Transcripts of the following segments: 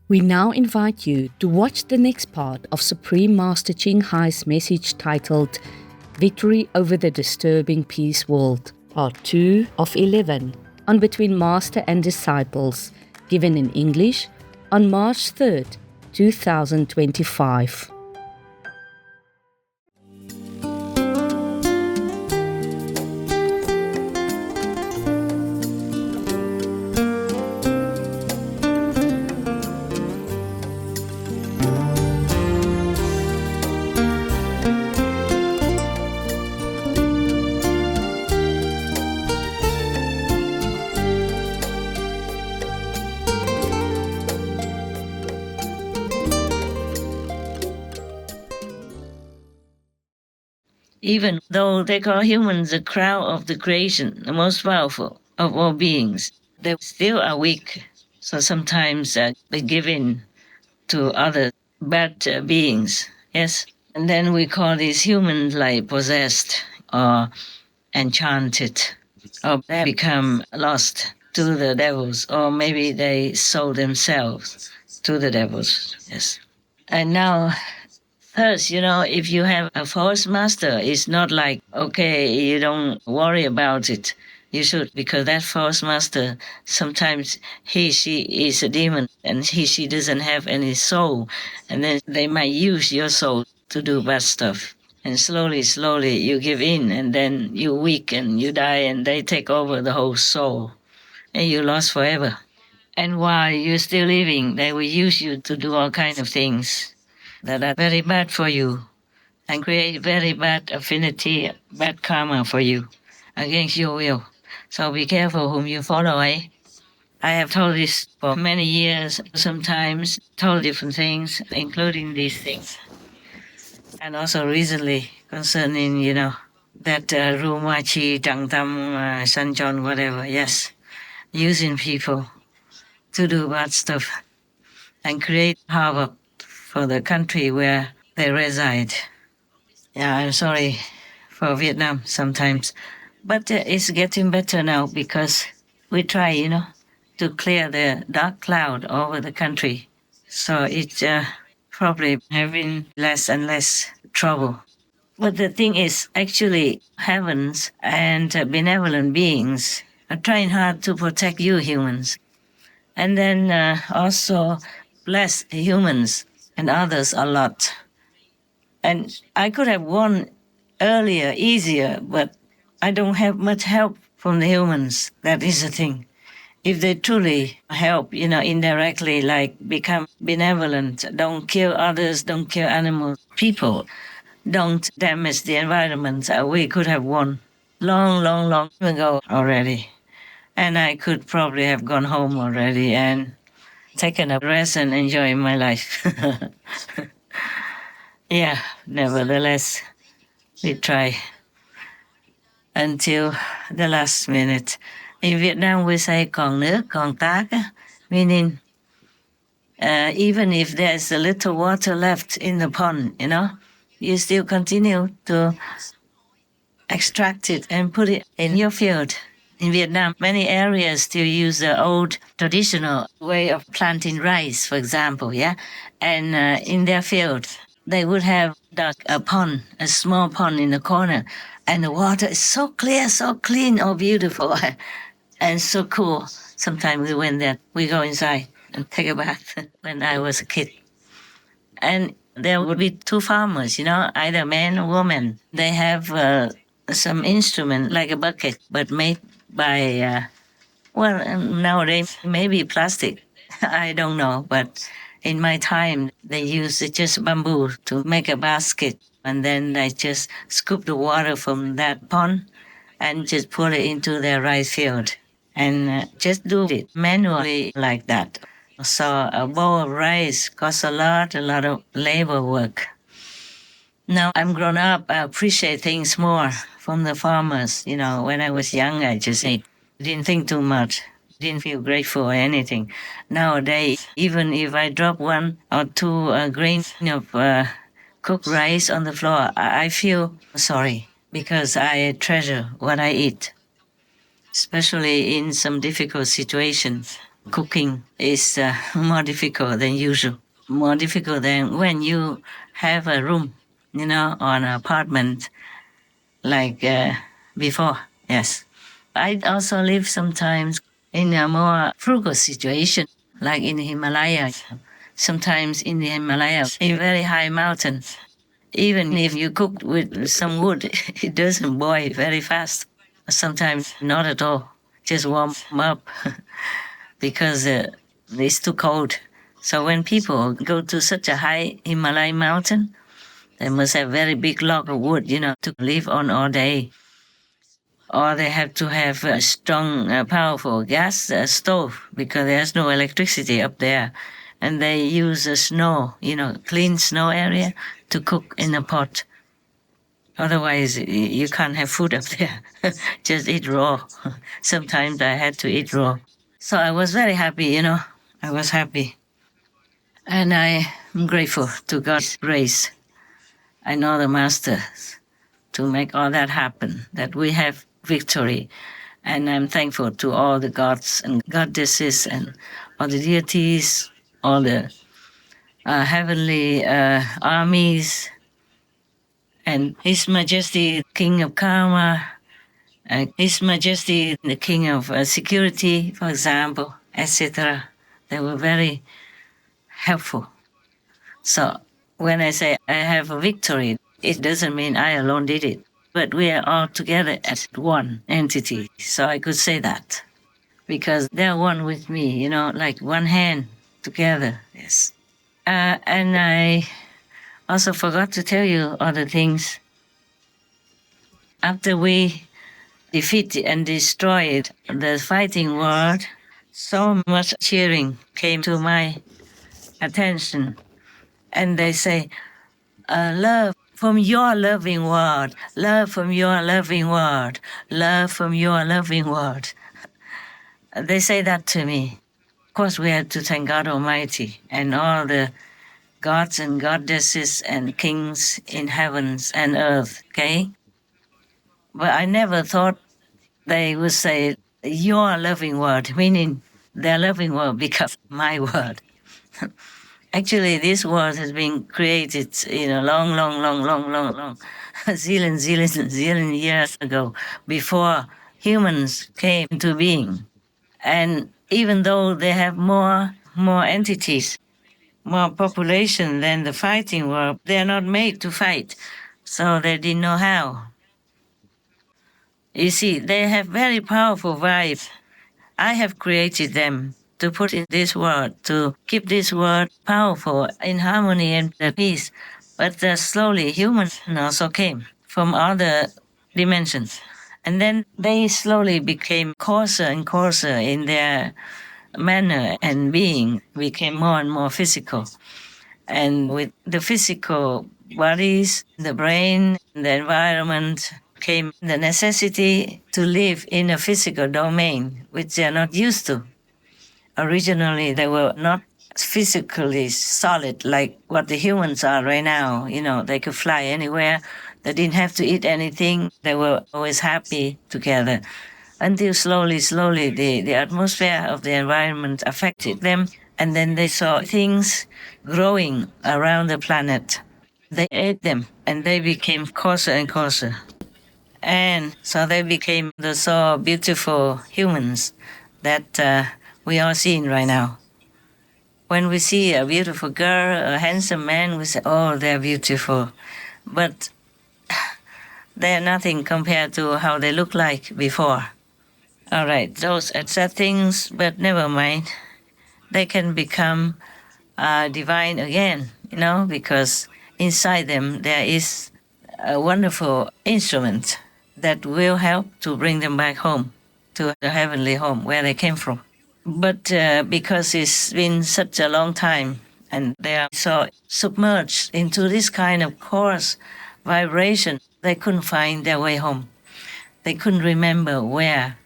We now invite you to watch the next part of Supreme Master Ching Hai's message titled Victory Over the Disturbing Peace World, Part 2 of 11, on Between Master and Disciples, given in English on March 3rd, 2025. Even though they call humans the crown of the creation, the most powerful of all beings, they still are weak. So sometimes they give in to other bad beings, yes? And then we call these humans like possessed or enchanted, or they become lost to the devils, or maybe they sold themselves to the devils, yes? And now, first, if you have a false master, it's not like, okay, you don't worry about it. You should, because that false master, sometimes she is a demon, and she doesn't have any soul. And then they might use your soul to do bad stuff. And slowly, you give in, and then you weak and you die, and they take over the whole soul. And you lost forever. And while you're still living, they will use you to do all kinds of things that are very bad for you and create very bad affinity, bad karma for you against your will. So be careful whom you follow, eh? I have told this for many years, sometimes told different things, including these things. And also recently concerning, that Rুmাজিi, Tangtam, San John, whatever, yes, using people to do bad stuff and create havoc for the country where they reside. Yeah, I'm sorry for Vietnam sometimes. But it's getting better now because we try, to clear the dark cloud over the country. So it's probably having less and less trouble. But the thing is, actually, heavens and benevolent beings are trying hard to protect you humans. And then also bless humans and others a lot. And I could have won earlier, easier, but I don't have much help from the humans. That is the thing. If they truly help, indirectly, like become benevolent, don't kill others, don't kill animals, people, don't damage the environment, we could have won long ago already. And I could probably have gone home already and taken a rest and enjoy my life. Yeah, nevertheless, we try until the last minute. In Vietnam, we say còn nước, còn tác, meaning even if there's a little water left in the pond, you still continue to extract it and put it in your field. In Vietnam, many areas still use the old traditional way of planting rice, for example, yeah? And in their field, they would have dug a pond, a small pond in the corner, and the water is so clear, so clean, oh, beautiful, and so cool. Sometimes we went there, we go inside and take a bath when I was a kid. And there would be two farmers, either man or woman. They have some instrument like a bucket, but made by, nowadays maybe plastic. I don't know, but in my time, they used just bamboo to make a basket, and then they just scoop the water from that pond and just pour it into their rice field and just do it manually like that. So a bowl of rice costs a lot of labor work. Now I'm grown up, I appreciate things more from the farmers. When I was young, I just didn't think too much. Didn't feel grateful or anything. Nowadays, even if I drop one or two grains of cooked rice on the floor, I feel sorry because I treasure what I eat, especially in some difficult situations. cooking is more difficult than usual, more difficult than when you have a room, or an apartment like before. Yes. I also live sometimes in a more frugal situation, like in the Himalayas. Sometimes in the Himalayas, a very high mountain, even if you cook with some wood, it doesn't boil very fast. Sometimes not at all, just warm up because it's too cold. So when people go to such a high Himalayan mountain, they must have very big log of wood, to live on all day. Or they have to have a strong, powerful gas stove because there's no electricity up there. And they use the snow, clean snow area to cook in a pot. Otherwise, you can't have food up there. Just eat raw. Sometimes I had to eat raw. So I was very happy, I was happy. And I am grateful to God's grace and all the masters to make all that happen, that we have victory. And I'm thankful to all the gods and goddesses and all the deities, all the heavenly armies, and His Majesty, King of Karma, His Majesty, the King of Security, for example, etc. They were very helpful. So when I say I have a victory, it doesn't mean I alone did it, but we are all together as one entity. So I could say that because they're one with me, like one hand together. Yes. And I also forgot to tell you other things. After we defeated and destroyed the fighting world, so much cheering came to my attention. And they say, love from your loving world, love from your loving world, love from your loving world. They say that to me. Of course, we have to thank God Almighty and all the gods and goddesses and kings in heavens and earth, okay? But I never thought they would say, your loving word, meaning their loving word becomes my word. Actually, this world has been created, long, zillion years ago, before humans came into being. And even though they have more entities, more population than the fighting world, they are not made to fight, so they didn't know how. You see, they have very powerful vibes. I have created them to put in this world, to keep this world powerful, in harmony and peace. But slowly, humans also came from other dimensions. And then they slowly became coarser and coarser in their manner, and being became more and more physical. And with the physical bodies, the brain, the environment, came the necessity to live in a physical domain, which they are not used to. Originally, they were not physically solid like what the humans are right now. They could fly anywhere. They didn't have to eat anything. They were always happy together. Until slowly, the atmosphere of the environment affected them. And then they saw things growing around the planet. They ate them, and they became coarser and coarser. And so they became the so beautiful humans that we are seeing right now. When we see a beautiful girl, a handsome man, we say, oh, they're beautiful. But they're nothing compared to how they look like before. All right, those are sad things, but never mind. They can become divine again, because inside them there is a wonderful instrument that will help to bring them back home, to the heavenly home where they came from. But because it's been such a long time and they are so submerged into this kind of coarse vibration, they couldn't find their way home. They couldn't remember where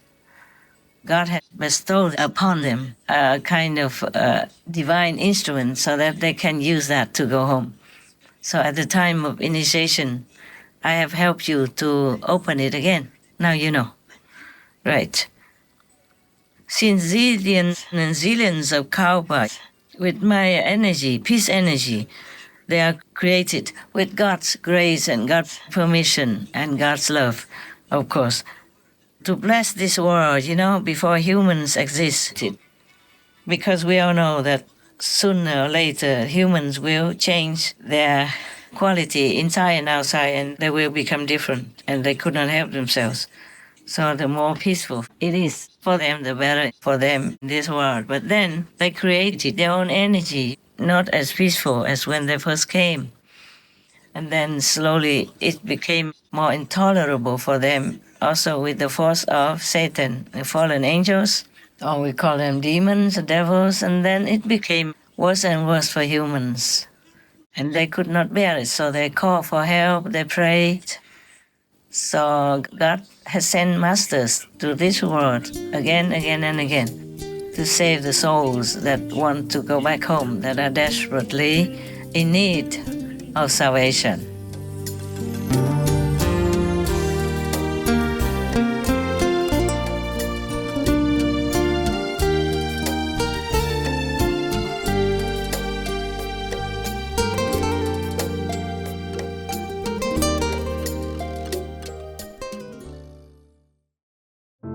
God had bestowed upon them a kind of divine instrument so that they can use that to go home. So at the time of initiation, I have helped you to open it again. Now you know. Right. seen zillions and zillions of cowboys with my energy, peace energy. They are created with God's grace and God's permission and God's love, of course, to bless this world, before humans existed. Because we all know that sooner or later humans will change their quality inside and outside, and they will become different, and they could not help themselves. So the more peaceful it is for them, the better for them in this world. But then they created their own energy, not as peaceful as when they first came. And then slowly it became more intolerable for them, also with the force of Satan, the fallen angels, or we call them demons, devils, and then it became worse and worse for humans. And they could not bear it, so they called for help, they prayed. So God has sent masters to this world again and again to save the souls that want to go back home, that are desperately in need of salvation.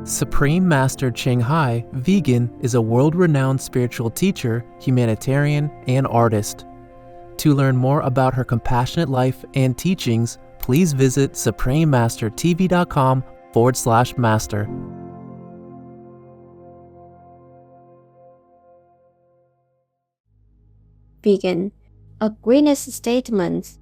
Supreme Master Ching Hai, vegan, is a world-renowned spiritual teacher, humanitarian, and artist. To learn more about her compassionate life and teachings, please visit suprememastertv.com/master. Vegan, a greatness statement